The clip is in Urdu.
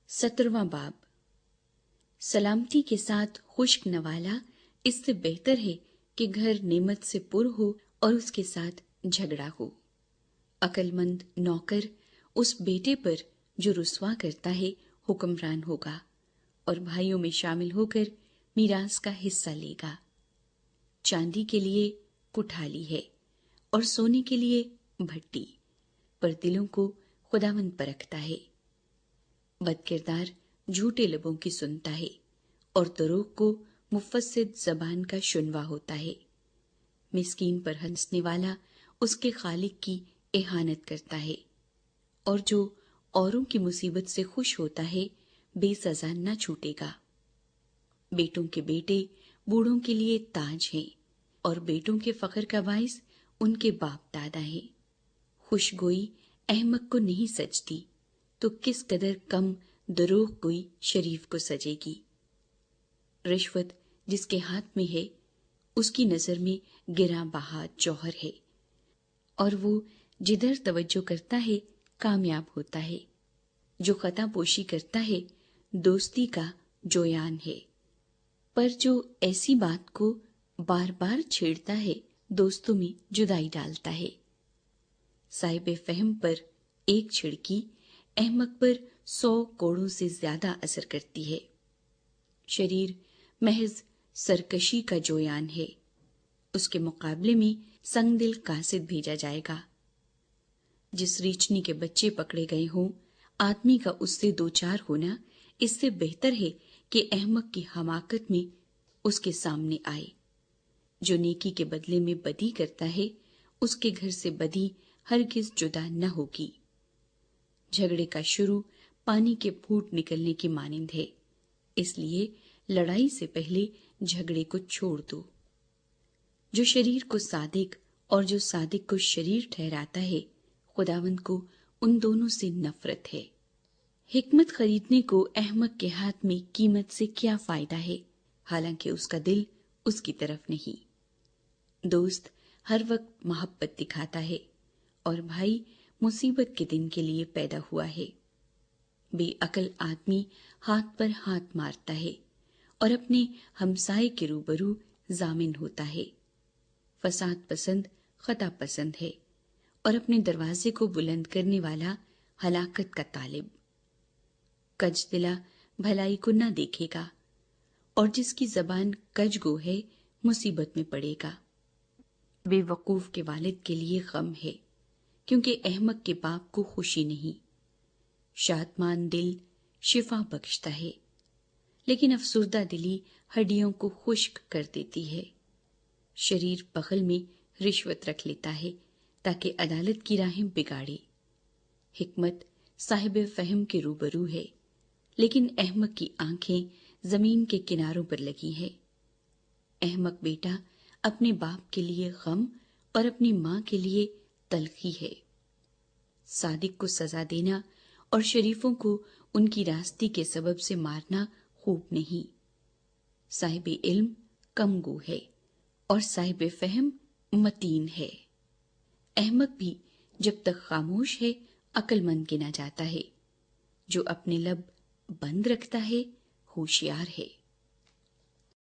17واں باب سلامتی کے ساتھ خشک نوالا اس سے بہتر ہے کہ گھر نعمت سے پر ہو اور اس کے ساتھ جھگڑا ہو۔ عقل مند نوکر اس بیٹے پر جو رسوا کرتا ہے حکمران ہوگا اور بھائیوں میں شامل ہو کر میراث کا حصہ لے گا۔ چاندی کے لیے کٹھالی ہے اور سونے کے لیے بھٹی، پر دلوں کو خداوند پرکھتا ہے۔ بد کردار جھوٹے لبوں کی سنتا ہے اور دروغ کو مفسد زبان کا شنوا ہوتا ہے۔ مسکین پر ہنسنے والا اس کے خالق کی اہانت کرتا ہے، اور جو اوروں کی مصیبت سے خوش ہوتا ہے بے سزا نہ چھوٹے گا۔ بیٹوں کے بیٹے بوڑھوں کے لیے تاج ہیں، اور بیٹوں کے فخر کا باعث ان کے باپ دادا ہیں۔ خوشگوئی احمق کو نہیں سجتی تو کس قدر کم دروغ گوئی شریف کو سجے گی۔ رشوت جس کے ہاتھ میں ہے اس کی نظر میں گراں بہا جوہر ہے، اور وہ جدھر توجہ کرتا ہے کامیاب ہوتا ہے۔ جو خطا پوشی کرتا ہے دوستی کا جویان ہے، پر جو ایسی بات کو بار بار چھیڑتا ہے دوستوں میں جدائی ڈالتا ہے۔ صاحب فہم پر ایک چھڑکی احمق پر 100 کوڑوں سے زیادہ اثر کرتی ہے۔ شریر محض سرکشی کا جویان ہے، اس کے مقابلے میں سنگ دل قاصد بھیجا جائے گا۔ جس ریچھنی کے بچے پکڑے گئے ہوں آدمی کا اس سے دوچار ہونا اس سے بہتر ہے کہ احمق کی حماقت میں اس کے سامنے آئے۔ جو نیکی کے بدلے میں بدی کرتا ہے اس کے گھر سے بدی ہرگز جدا نہ ہوگی۔ جھگڑے کا شروع پانی کے پھوٹ نکلنے کی مانند ہے، اس لیے لڑائی سے پہلے جھگڑے کو چھوڑ دو۔ جو شریر کو صادق اور جو صادق کو شریر ٹھہراتا ہے خداوند کو ان دونوں سے نفرت ہے۔ حکمت خریدنے کو احمق کے ہاتھ میں قیمت سے کیا فائدہ ہے، حالانکہ اس کا دل اس کی طرف نہیں۔ دوست ہر وقت محبت دکھاتا ہے، اور بھائی مصیبت کے دن کے لیے پیدا ہوا ہے۔ بے عقل آدمی ہاتھ پر ہاتھ مارتا ہے اور اپنے ہمسائے کے روبرو ضامن ہوتا ہے۔ فساد پسند خطا پسند ہے، اور اپنے دروازے کو بلند کرنے والا ہلاکت کا طالب۔ کج دلا بھلائی کو نہ دیکھے گا، اور جس کی زبان کج گو ہے مصیبت میں پڑے گا۔ بے وقوف کے والد کے لیے غم ہے، کیونکہ احمق کے باپ کو خوشی نہیں۔ شادمان دل شفا بخشتا ہے، لیکن افسردہ دلی ہڈیوں کو خشک کر دیتی ہے۔ شریر بغل میں رشوت رکھ لیتا ہے تاکہ عدالت کی راہیں بگاڑے۔ حکمت صاحب فہم کے روبرو ہے، لیکن احمق کی آنکھیں زمین کے کناروں پر لگی ہیں۔ احمق بیٹا اپنے باپ کے لیے غم اور اپنی ماں کے لیے تلخی ہے۔ صادق کو سزا دینا اور شریفوں کو ان کی راستی کے سبب سے مارنا خوب نہیں۔ صاحب علم کم گو ہے اور صاحب فہم متین ہے۔ احمق بھی جب تک خاموش ہے عقل مند گنا جاتا ہے، جو اپنے لب بند رکھتا ہے ہوشیار ہے۔